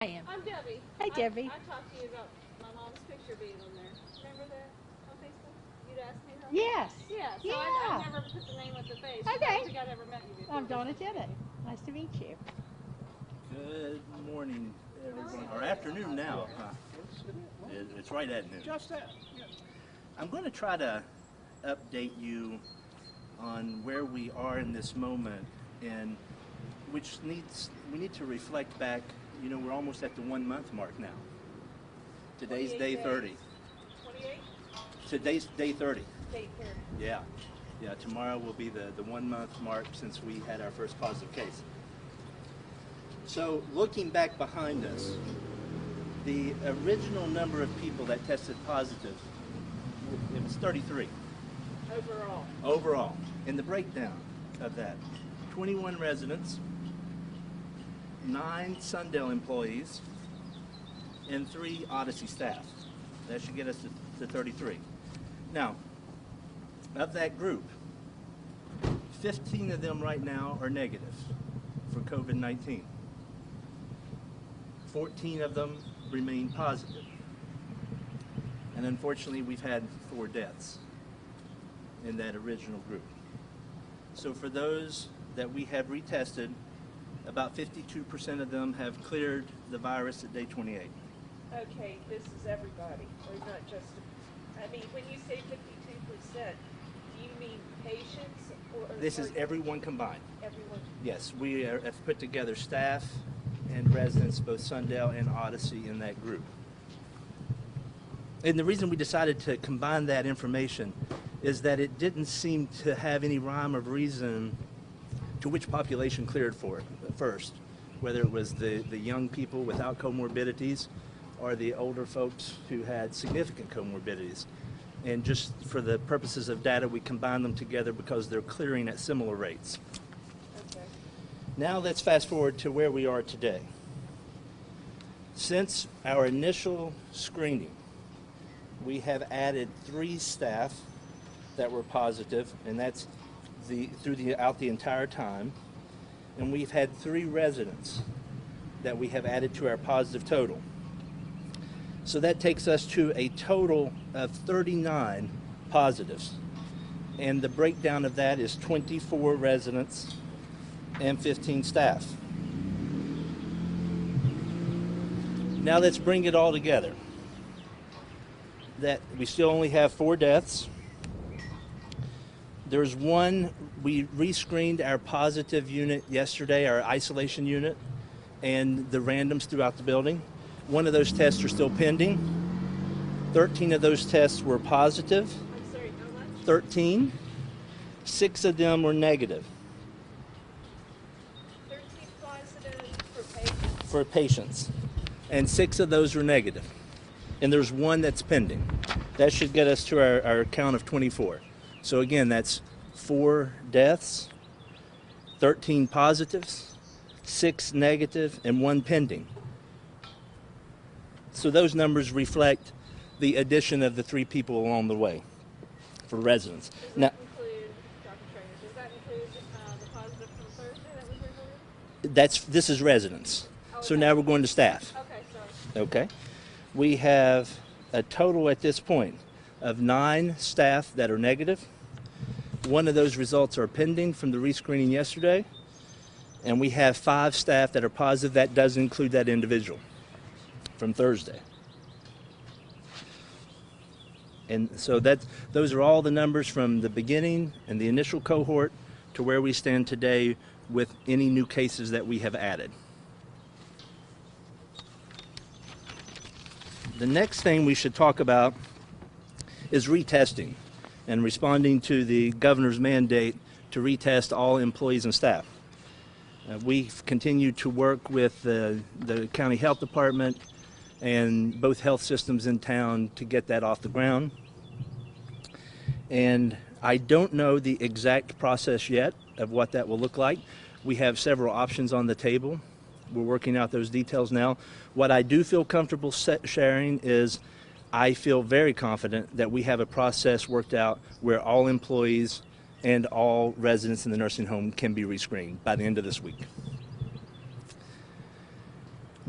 I am. I'm Debbie. Hi, Debbie. I talked to you about my mom's picture being on there. Remember that on Facebook? You'd asked me about Yes. that? Yeah, so I Yeah. never put the name with the face. I Okay. don't think I'd ever met you before. I'm Donna Tennant. Nice to meet you. Good morning, everyone. Or afternoon now. It's right at noon. Just that. Yeah. I'm going to try to update you on where we are in this moment, and we need to reflect back. You know, we're almost at the 1 month mark now. Today's day 30. 28? Today's day 30. Day 30. Yeah. Yeah, tomorrow will be the 1 month mark since we had our first positive case. So looking back behind us, the original number of people that tested positive, it was 33 overall. And the breakdown of that, 21 residents, 9 Sundale employees, and 3 Odyssey staff. That should get us to 33. Now, of that group, 15 of them right now are negative for COVID-19. 14 of them remain positive. And unfortunately, we've had 4 deaths in that original group. So for those that we have retested, about 52% of them have cleared the virus at day 28. Okay, this is everybody, or not just, I mean, when you say 52%, do you mean patients or? This is everyone combined. Everyone? Yes, we have put together staff and residents, both Sundale and Odyssey, in that group. And the reason we decided to combine that information is that it didn't seem to have any rhyme or reason to which population cleared for it first, whether it was the young people without comorbidities or the older folks who had significant comorbidities. And just for the purposes of data, we combine them together because they're clearing at similar rates. Okay. Now let's fast forward to where we are today. Since our initial screening, we have added 3 staff that were positive, and that's throughout the entire time. And we've had 3 residents that we have added to our positive total. So that takes us to a total of 39 positives. And the breakdown of that is 24 residents and 15 staff. Now let's bring it all together. That we still only have 4 deaths. There's one, we rescreened our positive unit yesterday, our isolation unit, and the randoms throughout the building. One of those tests are still pending. 13 of those tests were positive. I'm sorry, how much? 13. 6 of them were negative 13 positive for patients? for patients. And 6 of those were negative. And there's 1 that's pending. That should get us to our count of 24. So again, that's 4 deaths, 13 positives, 6 negative, and 1 pending. So those numbers reflect the addition of the 3 people along the way for residents. Does Now, that include, Dr. Trainer, does that include the positive from Thursday that was reported? this is residents. So Okay. now we're going to staff. Okay, sorry. Okay. We have a total at this point of 9 staff that are negative. 1 of those results are pending from the rescreening yesterday. And we have 5 staff that are positive. That does include that individual from Thursday. And so those are all the numbers from the beginning and the initial cohort to where we stand today with any new cases that we have added. The next thing we should talk about is retesting and responding to the governor's mandate to retest all employees and staff. We've continued to work with the county health department and both health systems in town to get that off the ground. And I don't know the exact process yet of what that will look like. We have several options on the table. We're working out those details now. What I do feel comfortable sharing is I feel very confident that we have a process worked out where all employees and all residents in the nursing home can be rescreened by the end of this week.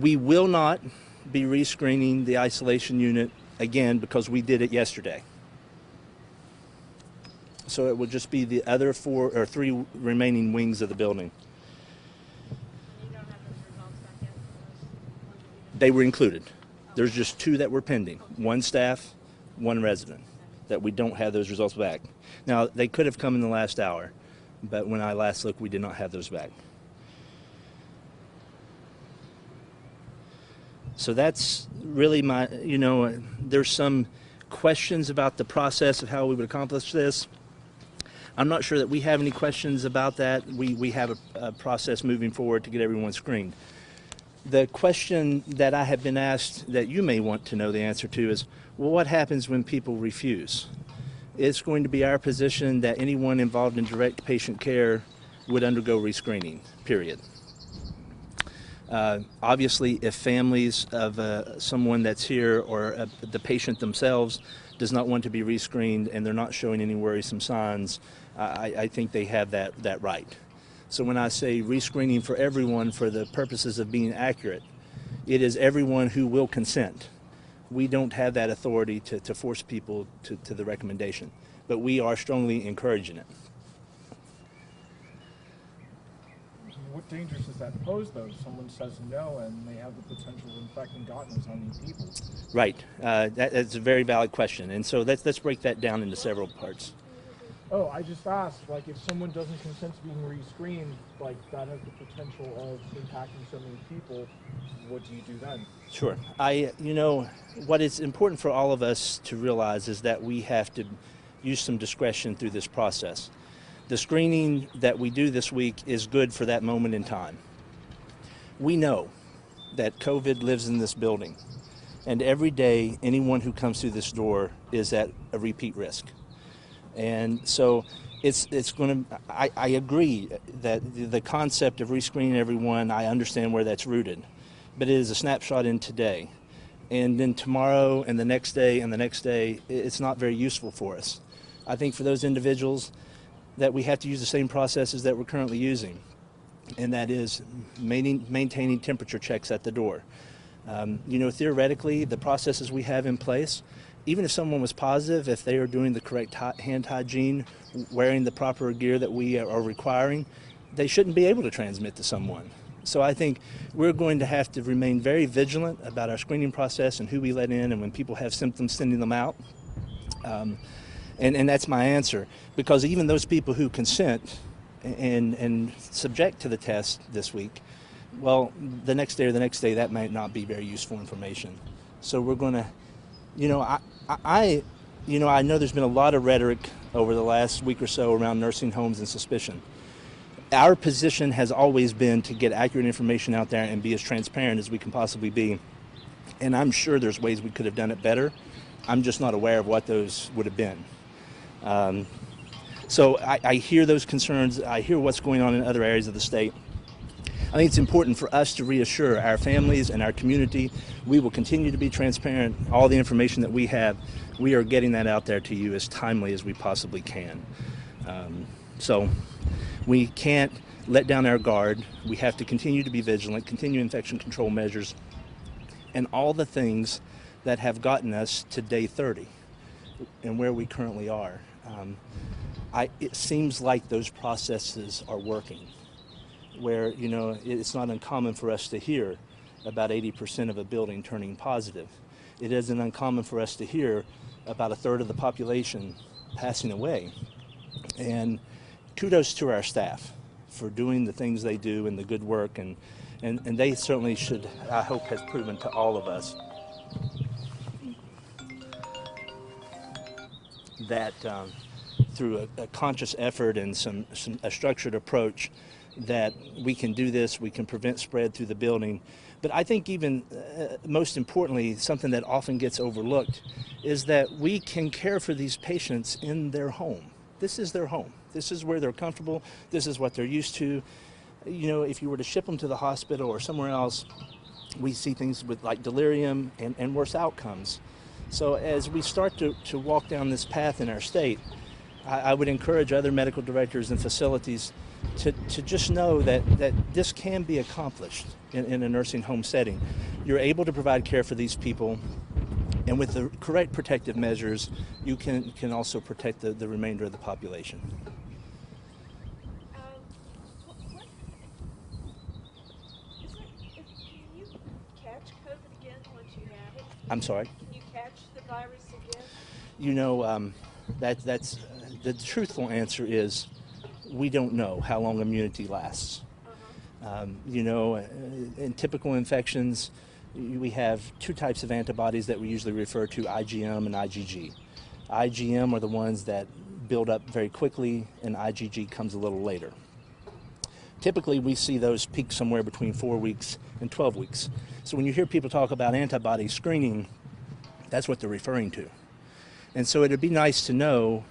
We will not be rescreening the isolation unit again because we did it yesterday. So it will just be the other 4 or 3 remaining wings of the building. And you don't have those results back yet from those ones that you did? They were included. There's just 2 that were pending. 1 staff, 1 resident, that we don't have those results back. Now, they could have come in the last hour, but when I last looked, we did not have those back. So that's really my, there's some questions about the process of how we would accomplish this. I'm not sure that we have any questions about that. We have a process moving forward to get everyone screened. The question that I have been asked that you may want to know the answer to is, well, what happens when people refuse? It's going to be our position that anyone involved in direct patient care would undergo rescreening, period. Obviously, if families of someone that's here or the patient themselves does not want to be rescreened and they're not showing any worrisome signs, I think they have that right. So when I say rescreening for everyone for the purposes of being accurate, it is everyone who will consent. We don't have that authority to force people to the recommendation, but we are strongly encouraging it. What dangers does that pose, though? Someone says no, and they have the potential of infecting God knows how many people. Right. That's a very valid question, and so let's break that down into several parts. Oh, I just asked, like, if someone doesn't consent to being rescreened, like, that has the potential of impacting so many people, what do you do then? Sure. What is important for all of us to realize is that we have to use some discretion through this process. The screening that we do this week is good for that moment in time. We know that COVID lives in this building, and every day anyone who comes through this door is at a repeat risk. And so it's going to, I agree that the concept of rescreening everyone, I understand where that's rooted, but it is a snapshot in today. And then tomorrow and the next day and the next day, it's not very useful for us. I think for those individuals that we have to use the same processes that we're currently using, and that is maintaining temperature checks at the door. Theoretically, the processes we have in place, even if someone was positive, if they are doing the correct hand hygiene, wearing the proper gear that we are requiring, they shouldn't be able to transmit to someone. So I think we're going to have to remain very vigilant about our screening process and who we let in, and when people have symptoms, sending them out. And that's my answer, because even those people who consent and subject to the test this week, well, the next day or the next day, that might not be very useful information. So we're going to, I know there's been a lot of rhetoric over the last week or so around nursing homes and suspicion. Our position has always been to get accurate information out there and be as transparent as we can possibly be. And I'm sure there's ways we could have done it better. I'm just not aware of what those would have been. So I hear those concerns. I hear what's going on in other areas of the state. I think it's important for us to reassure our families and our community. We will continue to be transparent. All the information that we have, we are getting that out there to you as timely as we possibly can. So we can't let down our guard. We have to continue to be vigilant, continue infection control measures, and all the things that have gotten us to day 30 and where we currently are. It seems like those processes are working, where, it's not uncommon for us to hear about 80% of a building turning positive. It isn't uncommon for us to hear about a third of the population passing away. And kudos to our staff for doing the things they do and the good work, and they certainly should, I hope, has proven to all of us that through a conscious effort and a structured approach, that we can do this, we can prevent spread through the building. But I think even most importantly, something that often gets overlooked is that we can care for these patients in their home. This is their home. This is where they're comfortable. This is what they're used to. If you were to ship them to the hospital or somewhere else, we see things with like delirium and worse outcomes. So as we start to walk down this path in our state, I would encourage other medical directors and facilities to just know that this can be accomplished in a nursing home setting. You're able to provide care for these people, and with the correct protective measures, you can also protect the remainder of the population. Can you catch COVID again once you have it? I'm sorry? Can you catch the virus again? You know, that's the truthful answer is we don't know how long immunity lasts. You know, in typical infections, we have two types of antibodies that we usually refer to, IgM and IgG. IgM are the ones that build up very quickly, and IgG comes a little later. Typically, we see those peak somewhere between 4 weeks and 12 weeks. So when you hear people talk about antibody screening, that's what they're referring to. And so it'd be nice to know,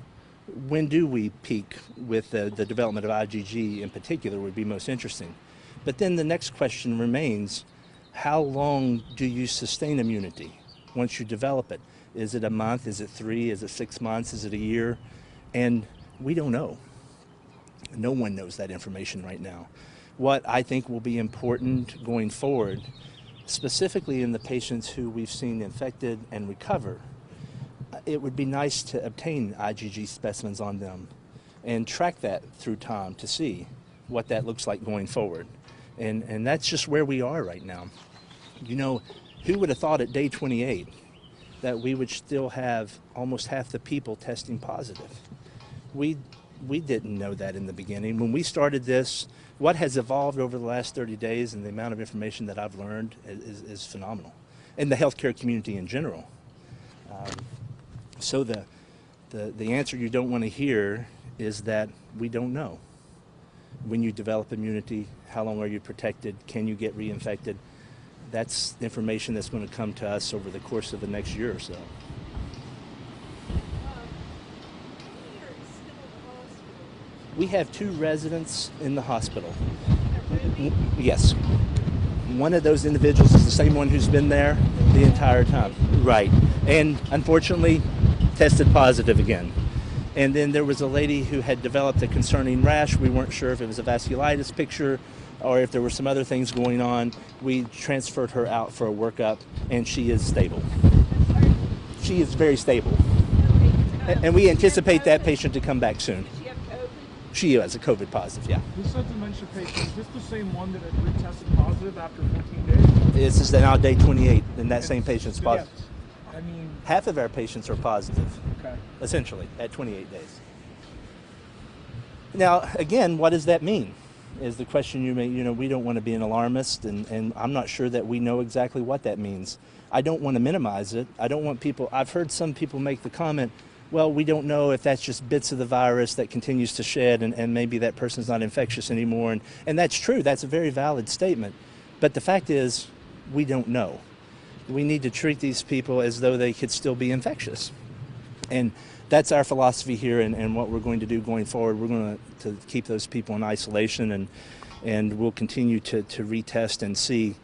when do we peak with the development of IgG in particular would be most interesting. But then the next question remains, how long do you sustain immunity once you develop it? Is it a month? Is it 3? Is it 6 months? Is it a year? And we don't know. No one knows that information right now. What I think will be important going forward, specifically in the patients who we've seen infected and recover, it would be nice to obtain IgG specimens on them and track that through time to see what that looks like going forward. And that's just where we are right now. You know, who would have thought at day 28 that we would still have almost half the people testing positive? We didn't know that in the beginning. When we started this, what has evolved over the last 30 days and the amount of information that I've learned is phenomenal. And the healthcare community in general. So the answer you don't want to hear is that we don't know. When you develop immunity, how long are you protected? Can you get reinfected? That's information that's going to come to us over the course of the next year or so. We have 2 residents in the hospital. Yes. One of those individuals is the same one who's been there the entire time. Right. And unfortunately, tested positive again. And then there was a lady who had developed a concerning rash. We weren't sure if it was a vasculitis picture or if there were some other things going on. We transferred her out for a workup, and she is stable. She is very stable. And we anticipate that patient to come back soon. She has a COVID positive, yeah. This dementia patient, is this the same one that had retested positive after 14 days? This is now day 28, and that same patient's positive. Yes. I mean, half of our patients are positive, okay, essentially, at 28 days. Now, again, what does that mean? Is the question you may, we don't want to be an alarmist, and I'm not sure that we know exactly what that means. I don't want to minimize it. I don't want people, I've heard some people make the comment, well, we don't know if that's just bits of the virus that continues to shed, and maybe that person's not infectious anymore. And that's true. That's a very valid statement. But the fact is, we don't know. We need to treat these people as though they could still be infectious. And that's our philosophy here, and what we're going to do going forward. We're going to keep those people in isolation, and we'll continue to retest and see,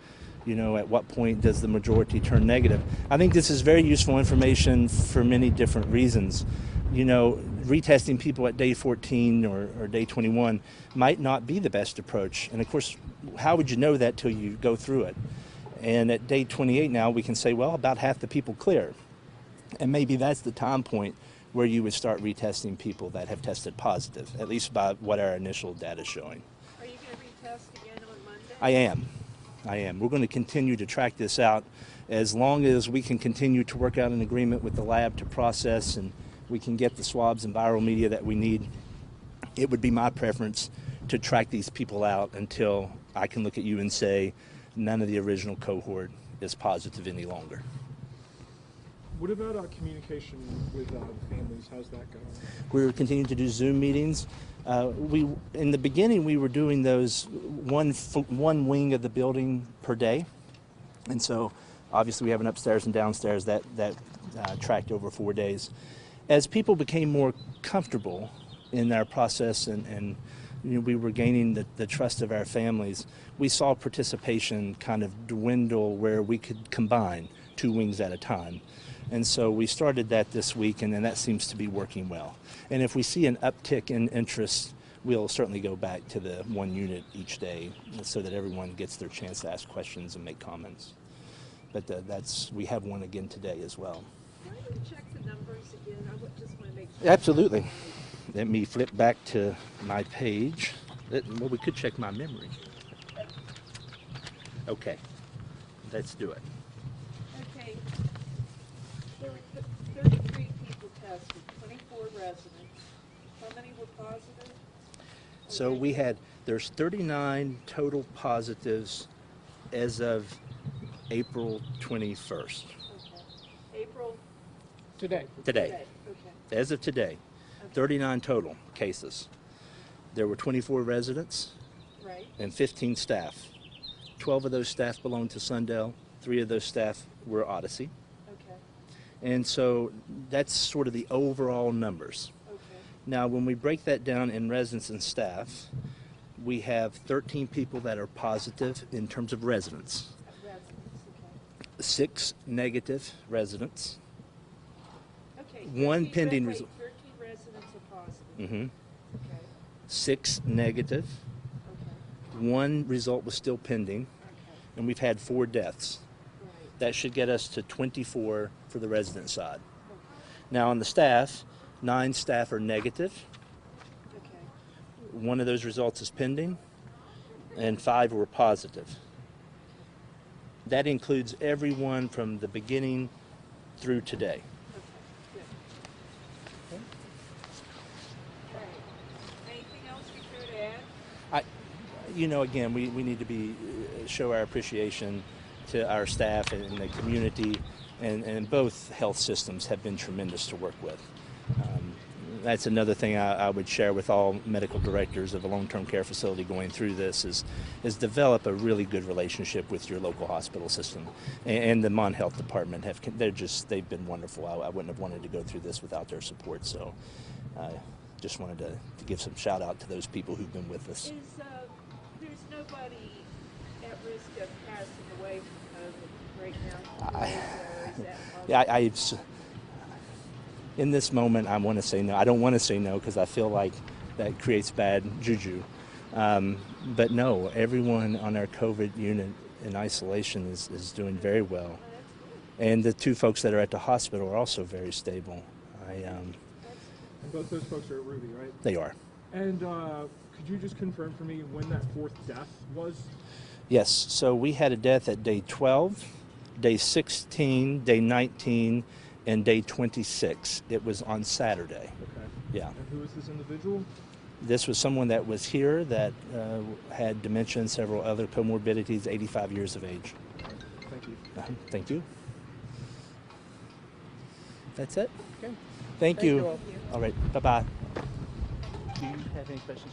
at what point does the majority turn negative. I think this is very useful information for many different reasons. Retesting people at day 14 or day 21 might not be the best approach. And of course, how would you know that till you go through it? And at day 28 now, we can say, well, about half the people clear. And maybe that's the time point where you would start retesting people that have tested positive, at least by what our initial data is showing. Are you going to retest again on Monday? I am. We're going to continue to track this out as long as we can continue to work out an agreement with the lab to process and we can get the swabs and viral media that we need. It would be my preference to track these people out until I can look at you and say none of the original cohort is positive any longer. What about communication with families? How's that going? We're continuing to do Zoom meetings. In the beginning, we were doing those one wing of the building per day. And so obviously we have an upstairs and downstairs that tracked over 4 days. As people became more comfortable in our process and we were gaining the trust of our families, we saw participation kind of dwindle where we could combine 2 wings at a time. And so we started that this week, and that seems to be working well. And if we see an uptick in interest, we'll certainly go back to the one unit each day so that everyone gets their chance to ask questions and make comments. But we have one again today as well. Why don't we check the numbers again? I just want to make sure. Absolutely. Let me flip back to my page. Well, we could check my memory. Okay, let's do it. Okay. There were 33 people tested, 24 residents. How many were positive? So there's 39 total positives as of April 21st. Okay. April Today. Today. Okay. As of today, 39 total cases. There were 24 residents Right. and 15 staff. 12 of those staff belonged to Sundale. 3 of those staff were Odyssey. Okay. And so that's sort of the overall numbers. Okay. Now, when we break that down in residents and staff, we have 13 people that are positive in terms of residents, Residents. Okay. 6 negative residents, Okay. One 13 pending wait, result. 13 residents are positive. Okay. 6 negative, Okay. 1 result was still pending, Okay. and we've had 4 deaths. Right. That should get us to 24 for the resident side. Okay. Now, on the staff, 9 staff are negative. Okay. 1 of those results is pending, and 5 were positive. That includes everyone from the beginning through today. Okay. Good. All right. Anything else you care to add? Again, we need to show our appreciation to our staff and the community, and both health systems have been tremendous to work with. That's another thing I would share with all medical directors of a long-term care facility going through this is develop a really good relationship with your local hospital system, and the Mon Health Department they've been wonderful. I wouldn't have wanted to go through this without their support. So I just wanted to give some shout out to those people who've been with us. There's nobody at risk of passing away from COVID right now? Is that possible? In this moment, I want to say no. I don't want to say no because I feel like that creates bad juju. But no, everyone on our COVID unit in isolation is doing very well. And the 2 folks that are at the hospital are also very stable. And both those folks are at Ruby, right? They are. And could you just confirm for me when that 4th death was? Yes, so we had a death at day 12, day 16, day 19, and day 26. It was on Saturday. Okay. Yeah. And who is this individual? This was someone that was here that had dementia and several other comorbidities, 85 years of age. Thank you. Thank you. That's it? Okay. Thank you. you all. All right, bye-bye. Do you have any questions?